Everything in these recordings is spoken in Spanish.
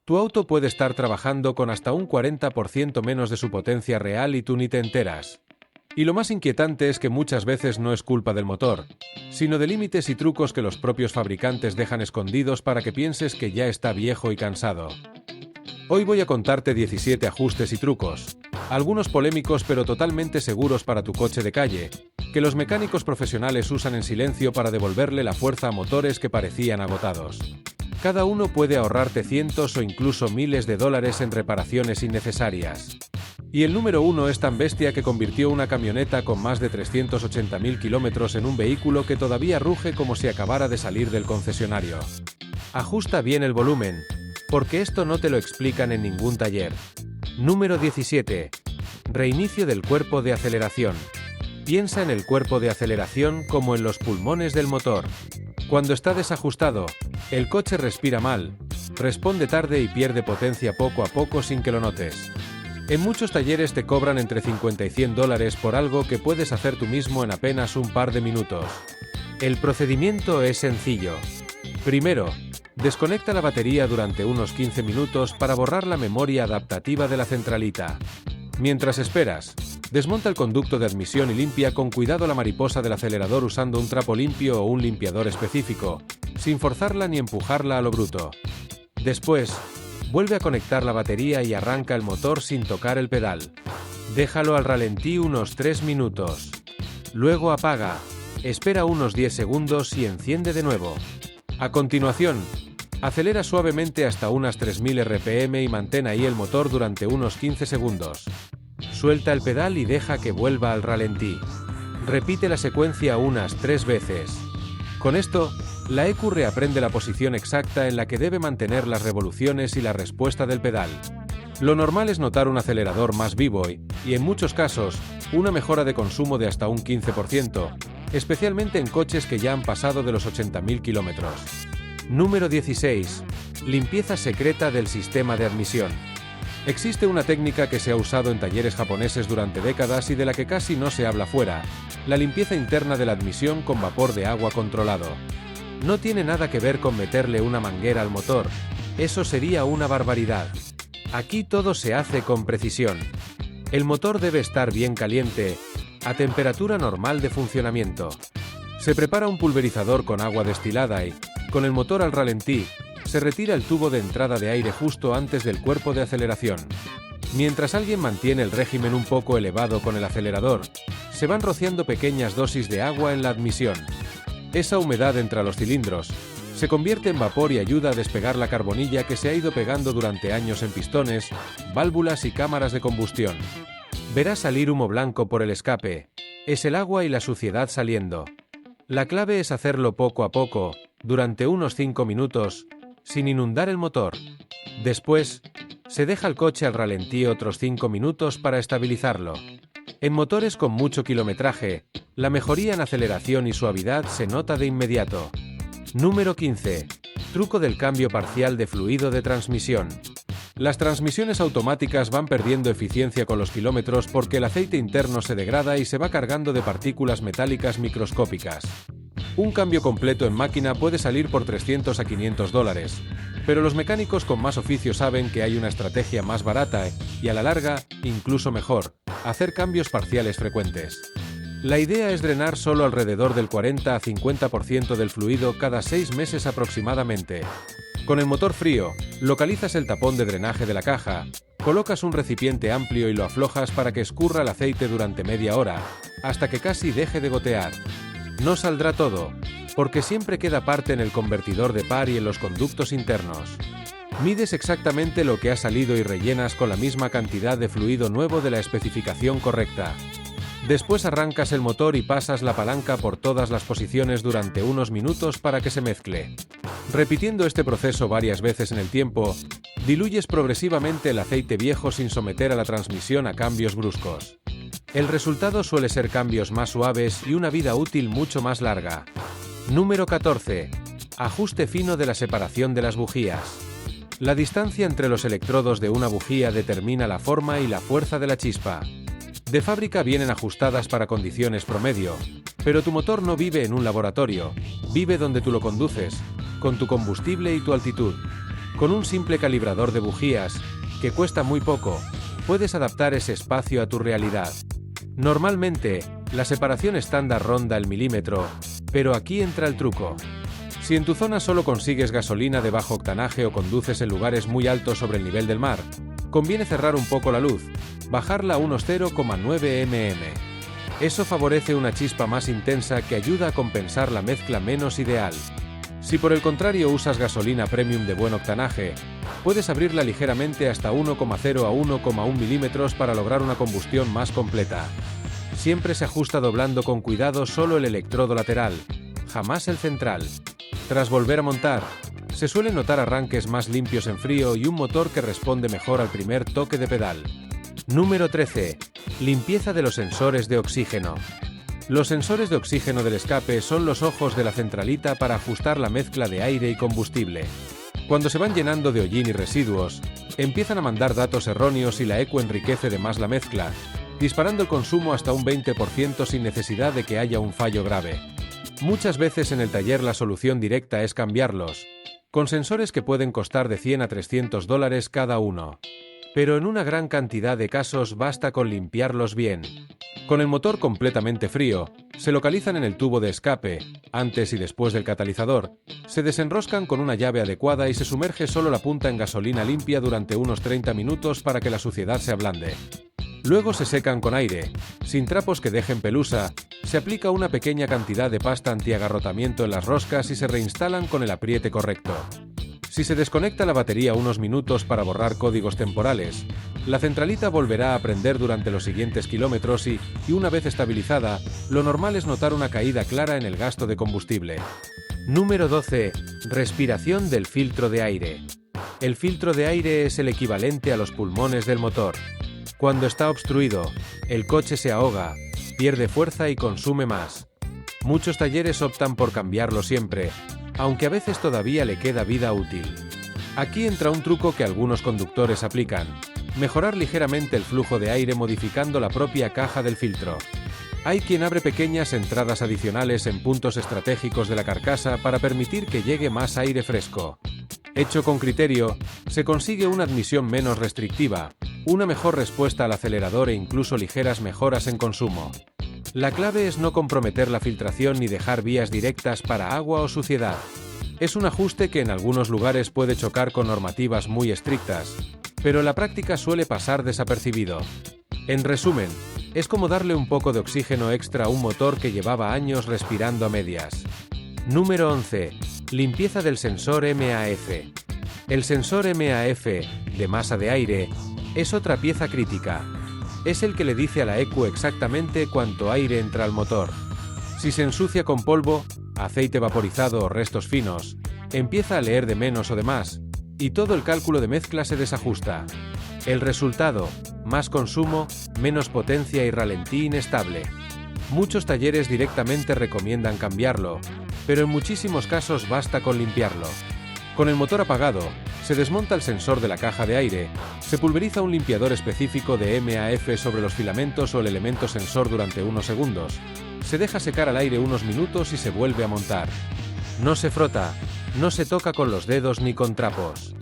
Tu auto puede estar trabajando con hasta un 40% menos de su potencia real y tú ni te enteras. Y lo más inquietante es que muchas veces no es culpa del motor, sino de límites y trucos que los propios fabricantes dejan escondidos para que pienses que ya está viejo y cansado. Hoy voy a contarte 17 ajustes y trucos, algunos polémicos pero totalmente seguros para tu coche de calle, que los mecánicos profesionales usan en silencio para devolverle la fuerza a motores que parecían agotados. Cada uno puede ahorrarte cientos o incluso miles de dólares en reparaciones innecesarias. Y el número 1 es tan bestia que convirtió una camioneta con más de 380.000 kilómetros en un vehículo que todavía ruge como si acabara de salir del concesionario. Ajusta bien el volumen, porque esto no te lo explican en ningún taller. Número 17. Reinicio del cuerpo de aceleración. Piensa en el cuerpo de aceleración como en los pulmones del motor. Cuando está desajustado, el coche respira mal, responde tarde y pierde potencia poco a poco sin que lo notes. En muchos talleres te cobran entre 50 y 100 dólares por algo que puedes hacer tú mismo en apenas un par de minutos. El procedimiento es sencillo. Primero, desconecta la batería durante unos 15 minutos para borrar la memoria adaptativa de la centralita. Mientras esperas, desmonta el conducto de admisión y limpia con cuidado la mariposa del acelerador usando un trapo limpio o un limpiador específico, sin forzarla ni empujarla a lo bruto. Después, vuelve a conectar la batería y arranca el motor sin tocar el pedal. Déjalo al ralentí unos 3 minutos. Luego apaga, espera unos 10 segundos y enciende de nuevo. A continuación, acelera suavemente hasta unas 3000 RPM y mantén ahí el motor durante unos 15 segundos. Suelta el pedal y deja que vuelva al ralentí. Repite la secuencia unas 3 veces. Con esto, la EQ reaprende la posición exacta en la que debe mantener las revoluciones y la respuesta del pedal. Lo normal es notar un acelerador más vivo y, en muchos casos, una mejora de consumo de hasta un 15%, especialmente en coches que ya han pasado de los 80.000 kilómetros. Número 16. Limpieza secreta del sistema de admisión. Existe una técnica que se ha usado en talleres japoneses durante décadas y de la que casi no se habla fuera: la limpieza interna de la admisión con vapor de agua controlado. No tiene nada que ver con meterle una manguera al motor, eso sería una barbaridad. Aquí todo se hace con precisión. El motor debe estar bien caliente, a temperatura normal de funcionamiento. Se prepara un pulverizador con agua destilada y, con el motor al ralentí, se retira el tubo de entrada de aire justo antes del cuerpo de aceleración. Mientras alguien mantiene el régimen un poco elevado con el acelerador, se van rociando pequeñas dosis de agua en la admisión. Esa humedad entre los cilindros se convierte en vapor y ayuda a despegar la carbonilla que se ha ido pegando durante años en pistones, válvulas y cámaras de combustión. Verás salir humo blanco por el escape. Es el agua y la suciedad saliendo. La clave es hacerlo poco a poco, durante unos 5 minutos, sin inundar el motor. Después, se deja el coche al ralentí otros 5 minutos para estabilizarlo. En motores con mucho kilometraje, la mejoría en aceleración y suavidad se nota de inmediato. Número 15. Truco del cambio parcial de fluido de transmisión. Las transmisiones automáticas van perdiendo eficiencia con los kilómetros porque el aceite interno se degrada y se va cargando de partículas metálicas microscópicas. Un cambio completo en máquina puede salir por 300 a 500 dólares, pero los mecánicos con más oficio saben que hay una estrategia más barata y, a la larga, incluso mejor: hacer cambios parciales frecuentes. La idea es drenar solo alrededor del 40 a 50% del fluido cada 6 meses aproximadamente. Con el motor frío, localizas el tapón de drenaje de la caja, colocas un recipiente amplio y lo aflojas para que escurra el aceite durante media hora, hasta que casi deje de gotear. No saldrá todo, porque siempre queda parte en el convertidor de par y en los conductos internos. Mides exactamente lo que ha salido y rellenas con la misma cantidad de fluido nuevo de la especificación correcta. Después arrancas el motor y pasas la palanca por todas las posiciones durante unos minutos para que se mezcle. Repitiendo este proceso varias veces en el tiempo, diluyes progresivamente el aceite viejo sin someter a la transmisión a cambios bruscos. El resultado suele ser cambios más suaves y una vida útil mucho más larga. Número 14. Ajuste fino de la separación de las bujías. La distancia entre los electrodos de una bujía determina la forma y la fuerza de la chispa. De fábrica vienen ajustadas para condiciones promedio, pero tu motor no vive en un laboratorio, vive donde tú lo conduces, con tu combustible y tu altitud. Con un simple calibrador de bujías, que cuesta muy poco, puedes adaptar ese espacio a tu realidad. Normalmente, la separación estándar ronda el milímetro, pero aquí entra el truco. Si en tu zona solo consigues gasolina de bajo octanaje o conduces en lugares muy altos sobre el nivel del mar, conviene cerrar un poco la luz, bajarla a unos 0,9 mm. Eso favorece una chispa más intensa que ayuda a compensar la mezcla menos ideal. Si por el contrario usas gasolina premium de buen octanaje, puedes abrirla ligeramente hasta 1,0 a 1,1 milímetros para lograr una combustión más completa. Siempre se ajusta doblando con cuidado solo el electrodo lateral, jamás el central. Tras volver a montar, se suelen notar arranques más limpios en frío y un motor que responde mejor al primer toque de pedal. Número 13. Limpieza de los sensores de oxígeno. Los sensores de oxígeno del escape son los ojos de la centralita para ajustar la mezcla de aire y combustible. Cuando se van llenando de hollín y residuos, empiezan a mandar datos erróneos y la ECU enriquece de más la mezcla, disparando el consumo hasta un 20% sin necesidad de que haya un fallo grave. Muchas veces en el taller la solución directa es cambiarlos, con sensores que pueden costar de $100 a $300 cada uno. Pero en una gran cantidad de casos basta con limpiarlos bien. Con el motor completamente frío, se localizan en el tubo de escape, antes y después del catalizador, se desenroscan con una llave adecuada y se sumerge solo la punta en gasolina limpia durante unos 30 minutos para que la suciedad se ablande. Luego se secan con aire, sin trapos que dejen pelusa, se aplica una pequeña cantidad de pasta antiagarrotamiento en las roscas y se reinstalan con el apriete correcto. Si se desconecta la batería unos minutos para borrar códigos temporales, la centralita volverá a prender durante los siguientes kilómetros y una vez estabilizada, lo normal es notar una caída clara en el gasto de combustible. Número 12. Respiración del filtro de aire. El filtro de aire es el equivalente a los pulmones del motor. Cuando está obstruido, el coche se ahoga, pierde fuerza y consume más. Muchos talleres optan por cambiarlo siempre, aunque a veces todavía le queda vida útil. Aquí entra un truco que algunos conductores aplican: mejorar ligeramente el flujo de aire modificando la propia caja del filtro. Hay quien abre pequeñas entradas adicionales en puntos estratégicos de la carcasa para permitir que llegue más aire fresco. Hecho con criterio, se consigue una admisión menos restrictiva, una mejor respuesta al acelerador e incluso ligeras mejoras en consumo. La clave es no comprometer la filtración ni dejar vías directas para agua o suciedad. Es un ajuste que en algunos lugares puede chocar con normativas muy estrictas, pero en la práctica suele pasar desapercibido. En resumen, es como darle un poco de oxígeno extra a un motor que llevaba años respirando a medias. Número 11. Limpieza del sensor MAF. El sensor MAF, de masa de aire, es otra pieza crítica. Es el que le dice a la ECU exactamente cuánto aire entra al motor. Si se ensucia con polvo, aceite vaporizado o restos finos, empieza a leer de menos o de más, y todo el cálculo de mezcla se desajusta. El resultado: más consumo, menos potencia y ralentí inestable. Muchos talleres directamente recomiendan cambiarlo, pero en muchísimos casos basta con limpiarlo. Con el motor apagado, se desmonta el sensor de la caja de aire, se pulveriza un limpiador específico de MAF sobre los filamentos o el elemento sensor durante unos segundos, se deja secar al aire unos minutos y se vuelve a montar. No se frota, no se toca con los dedos ni con trapos.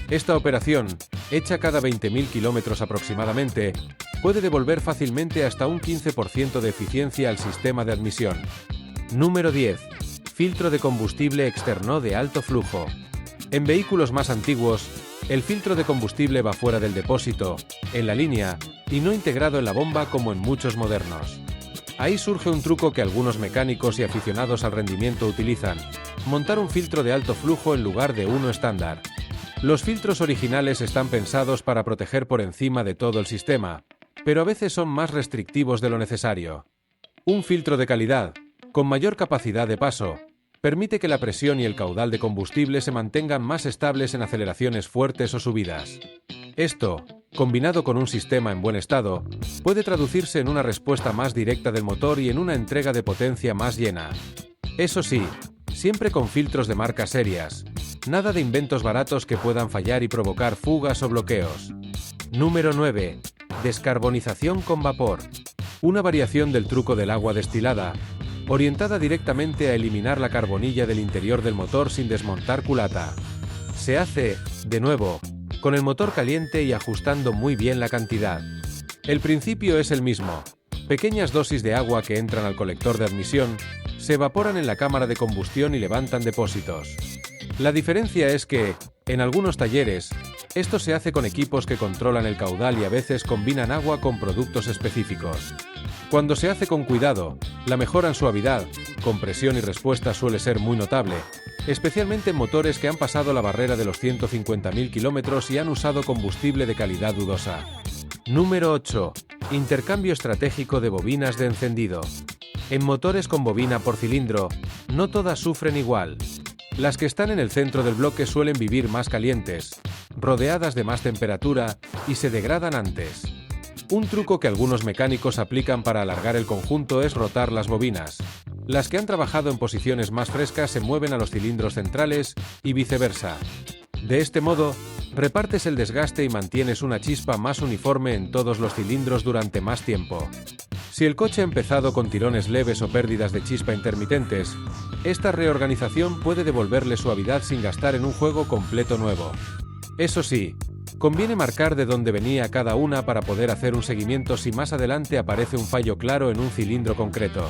Esta operación, hecha cada 20.000 kilómetros aproximadamente, puede devolver fácilmente hasta un 15% de eficiencia al sistema de admisión. Número 10. Filtro de combustible externo de alto flujo. En vehículos más antiguos, el filtro de combustible va fuera del depósito, en la línea, y no integrado en la bomba como en muchos modernos. Ahí surge un truco que algunos mecánicos y aficionados al rendimiento utilizan: montar un filtro de alto flujo en lugar de uno estándar. Los filtros originales están pensados para proteger por encima de todo el sistema, pero a veces son más restrictivos de lo necesario. Un filtro de calidad, con mayor capacidad de paso, permite que la presión y el caudal de combustible se mantengan más estables en aceleraciones fuertes o subidas. Esto, combinado con un sistema en buen estado, puede traducirse en una respuesta más directa del motor y en una entrega de potencia más llena. Eso sí, siempre con filtros de marcas serias, nada de inventos baratos que puedan fallar y provocar fugas o bloqueos. Número 9. Descarbonización con vapor. Una variación del truco del agua destilada, orientada directamente a eliminar la carbonilla del interior del motor sin desmontar culata. Se hace De nuevo, con el motor caliente y ajustando muy bien la cantidad. El principio es el mismo. Pequeñas dosis de agua que entran al colector de admisión, se evaporan en la cámara de combustión y levantan depósitos. La diferencia es que, en algunos talleres, esto se hace con equipos que controlan el caudal y a veces combinan agua con productos específicos. Cuando se hace con cuidado, la mejora en suavidad, compresión y respuesta suele ser muy notable, especialmente en motores que han pasado la barrera de los 150.000 kilómetros y han usado combustible de calidad dudosa. Número 8. Intercambio estratégico de bobinas de encendido. En motores con bobina por cilindro, no todas sufren igual. Las que están en el centro del bloque suelen vivir más calientes, rodeadas de más temperatura, y se degradan antes. Un truco que algunos mecánicos aplican para alargar el conjunto es rotar las bobinas. Las que han trabajado en posiciones más frescas se mueven a los cilindros centrales y viceversa. De este modo, repartes el desgaste y mantienes una chispa más uniforme en todos los cilindros durante más tiempo. Si el coche ha empezado con tirones leves o pérdidas de chispa intermitentes, esta reorganización puede devolverle suavidad sin gastar en un juego completo nuevo. Eso sí, conviene marcar de dónde venía cada una para poder hacer un seguimiento si más adelante aparece un fallo claro en un cilindro concreto.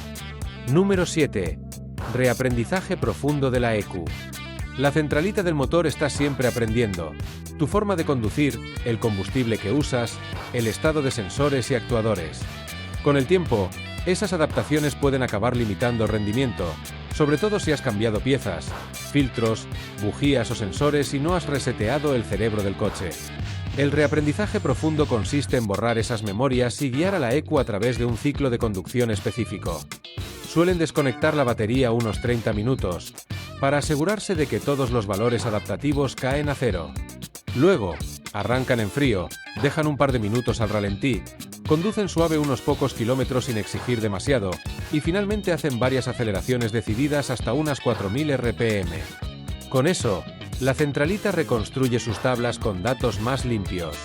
Número 7. Reaprendizaje profundo de la ECU. La centralita del motor está siempre aprendiendo. Tu forma de conducir, el combustible que usas, el estado de sensores y actuadores. Con el tiempo, esas adaptaciones pueden acabar limitando el rendimiento, sobre todo si has cambiado piezas, filtros, bujías o sensores y no has reseteado el cerebro del coche. El reaprendizaje profundo consiste en borrar esas memorias y guiar a la ECU a través de un ciclo de conducción específico. Suelen desconectar la batería unos 30 minutos, para asegurarse de que todos los valores adaptativos caen a cero. Luego, arrancan en frío, dejan un par de minutos al ralentí, conducen suave unos pocos kilómetros sin exigir demasiado, y finalmente hacen varias aceleraciones decididas hasta unas 4000 RPM. Con eso, la centralita reconstruye sus tablas con datos más limpios.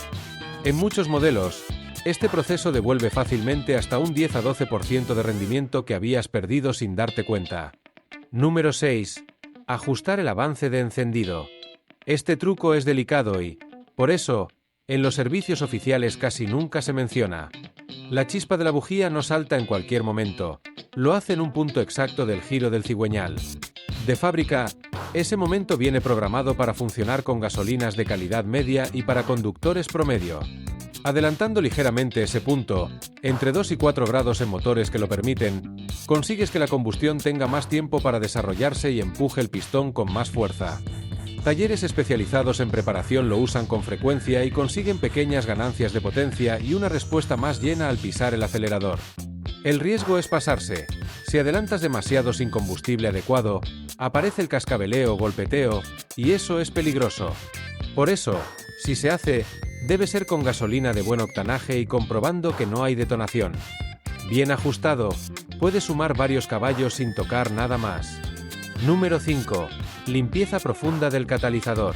En muchos modelos, este proceso devuelve fácilmente hasta un 10 a 12% de rendimiento que habías perdido sin darte cuenta. Número 6. Ajustar el avance de encendido. Este truco es delicado y, por eso, en los servicios oficiales casi nunca se menciona. La chispa de la bujía no salta en cualquier momento, lo hace en un punto exacto del giro del cigüeñal. De fábrica, ese momento viene programado para funcionar con gasolinas de calidad media y para conductores promedio. Adelantando ligeramente ese punto, entre 2 y 4 grados en motores que lo permiten, consigues que la combustión tenga más tiempo para desarrollarse y empuje el pistón con más fuerza. Talleres especializados en preparación lo usan con frecuencia y consiguen pequeñas ganancias de potencia y una respuesta más llena al pisar el acelerador. El riesgo es pasarse. Si adelantas demasiado sin combustible adecuado, aparece el cascabeleo o golpeteo, y eso es peligroso. Por eso, si se hace, debe ser con gasolina de buen octanaje y comprobando que no hay detonación. Bien ajustado, puede sumar varios caballos sin tocar nada más. Número 5. Limpieza profunda del catalizador.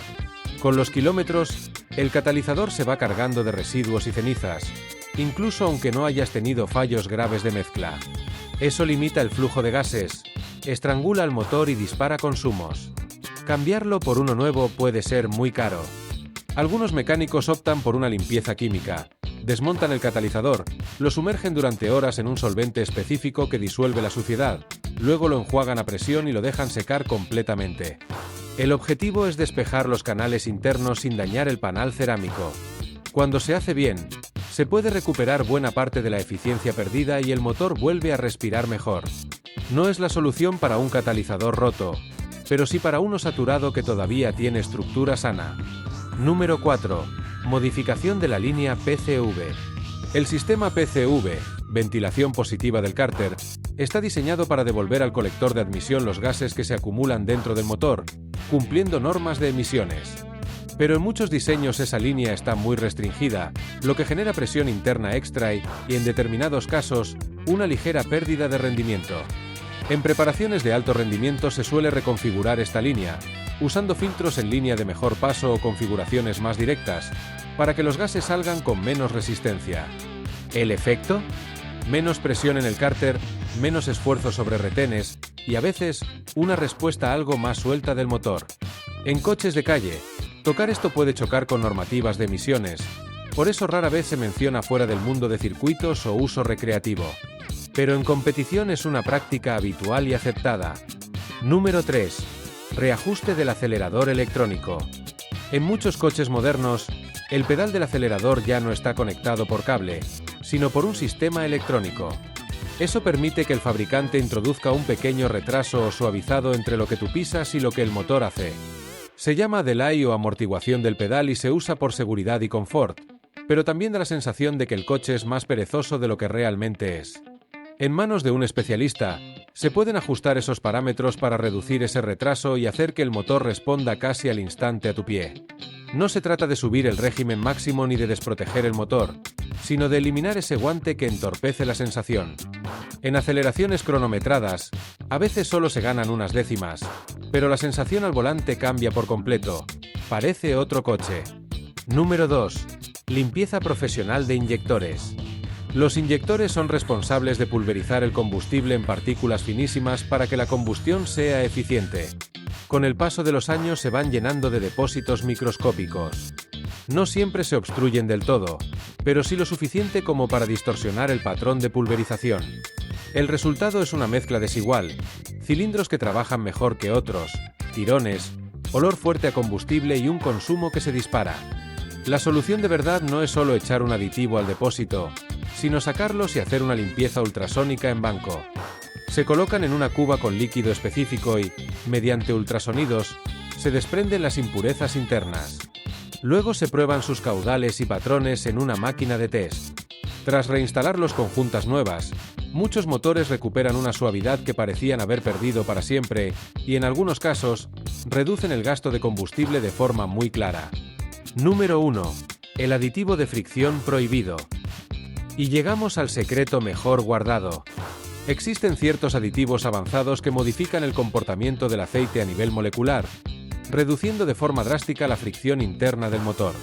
Con los kilómetros, el catalizador se va cargando de residuos y cenizas, incluso aunque no hayas tenido fallos graves de mezcla. Eso limita el flujo de gases, estrangula el motor y dispara consumos. Cambiarlo por uno nuevo puede ser muy caro. Algunos mecánicos optan por una limpieza química. Desmontan el catalizador, lo sumergen durante horas en un solvente específico que disuelve la suciedad, luego lo enjuagan a presión y lo dejan secar completamente. El objetivo es despejar los canales internos sin dañar el panal cerámico. Cuando se hace bien, se puede recuperar buena parte de la eficiencia perdida y el motor vuelve a respirar mejor. No es la solución para un catalizador roto, pero sí para uno saturado que todavía tiene estructura sana. Número 4. Modificación de la línea PCV. El sistema PCV, ventilación positiva del cárter, está diseñado para devolver al colector de admisión los gases que se acumulan dentro del motor, cumpliendo normas de emisiones. Pero en muchos diseños esa línea está muy restringida, lo que genera presión interna extra y, en determinados casos, una ligera pérdida de rendimiento. En preparaciones de alto rendimiento se suele reconfigurar esta línea, usando filtros en línea de mejor paso o configuraciones más directas, para que los gases salgan con menos resistencia. ¿El efecto? Menos presión en el cárter, menos esfuerzo sobre retenes, y a veces, una respuesta algo más suelta del motor. En coches de calle, Tocar esto puede chocar con normativas de emisiones, por eso rara vez se menciona fuera del mundo de circuitos o uso recreativo. Pero en competición es una práctica habitual y aceptada. Número 3. Reajuste del acelerador electrónico. En muchos coches modernos, el pedal del acelerador ya no está conectado por cable, sino por un sistema electrónico. Eso permite que el fabricante introduzca un pequeño retraso o suavizado entre lo que tú pisas y lo que el motor hace. Se llama delay o amortiguación del pedal y se usa por seguridad y confort, pero también da la sensación de que el coche es más perezoso de lo que realmente es. En manos de un especialista, se pueden ajustar esos parámetros para reducir ese retraso y hacer que el motor responda casi al instante a tu pie. No se trata de subir el régimen máximo ni de desproteger el motor, sino de eliminar ese guante que entorpece la sensación. En aceleraciones cronometradas, a veces solo se ganan unas décimas, pero la sensación al volante cambia por completo. Parece otro coche. Número 2. Limpieza profesional de inyectores. Los inyectores son responsables de pulverizar el combustible en partículas finísimas para que la combustión sea eficiente. Con el paso de los años se van llenando de depósitos microscópicos. No siempre se obstruyen del todo, pero sí lo suficiente como para distorsionar el patrón de pulverización. El resultado es una mezcla desigual, cilindros que trabajan mejor que otros, tirones, olor fuerte a combustible y un consumo que se dispara. La solución de verdad no es solo echar un aditivo al depósito, sino sacarlos y hacer una limpieza ultrasónica en banco. Se colocan en una cuba con líquido específico y, mediante ultrasonidos, se desprenden las impurezas internas. Luego se prueban sus caudales y patrones en una máquina de test. Tras reinstalarlos con juntas nuevas, muchos motores recuperan una suavidad que parecían haber perdido para siempre y, en algunos casos, reducen el gasto de combustible de forma muy clara. Número 1. El aditivo de fricción prohibido. Y llegamos al secreto mejor guardado. Existen ciertos aditivos avanzados que modifican el comportamiento del aceite a nivel molecular, reduciendo de forma drástica la fricción interna del motor.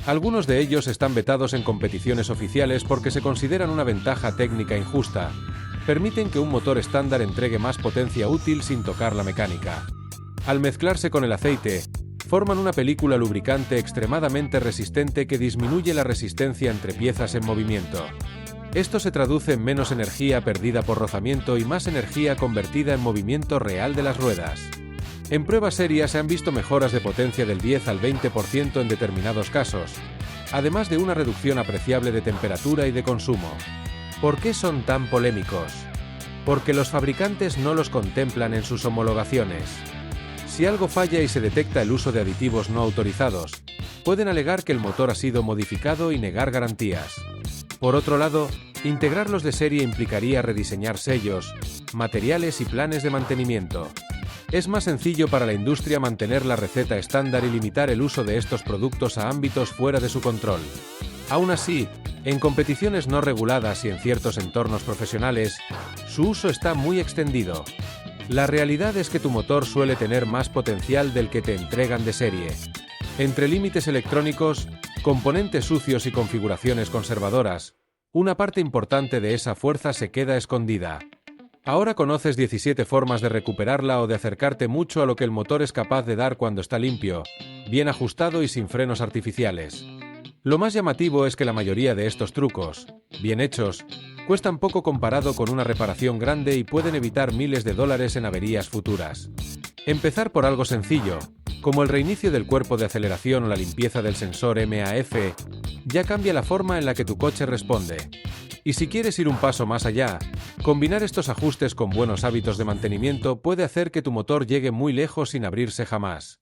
Algunos de ellos están vetados en competiciones oficiales porque se consideran una ventaja técnica injusta. Permiten que un motor estándar entregue más potencia útil sin tocar la mecánica. Al mezclarse con el aceite, forman una película lubricante extremadamente resistente que disminuye la resistencia entre piezas en movimiento. Esto se traduce en menos energía perdida por rozamiento y más energía convertida en movimiento real de las ruedas. En pruebas serias se han visto mejoras de potencia del 10 al 20% en determinados casos, además de una reducción apreciable de temperatura y de consumo. ¿Por qué son tan polémicos? Porque los fabricantes no los contemplan en sus homologaciones. Si algo falla y se detecta el uso de aditivos no autorizados, pueden alegar que el motor ha sido modificado y negar garantías. Por otro lado, integrarlos de serie implicaría rediseñar sellos, materiales y planes de mantenimiento. Es más sencillo para la industria mantener la receta estándar y limitar el uso de estos productos a ámbitos fuera de su control. Aún así, en competiciones no reguladas y en ciertos entornos profesionales, su uso está muy extendido. La realidad es que tu motor suele tener más potencial del que te entregan de serie. Entre límites electrónicos, componentes sucios y configuraciones conservadoras, una parte importante de esa fuerza se queda escondida. Ahora conoces 17 formas de recuperarla o de acercarte mucho a lo que el motor es capaz de dar cuando está limpio, bien ajustado y sin frenos artificiales. Lo más llamativo es que la mayoría de estos trucos, bien hechos, cuestan poco comparado con una reparación grande y pueden evitar miles de dólares en averías futuras. Empezar por algo sencillo, como el reinicio del cuerpo de aceleración o la limpieza del sensor MAF, ya cambia la forma en la que tu coche responde. Y si quieres ir un paso más allá, combinar estos ajustes con buenos hábitos de mantenimiento puede hacer que tu motor llegue muy lejos sin abrirse jamás.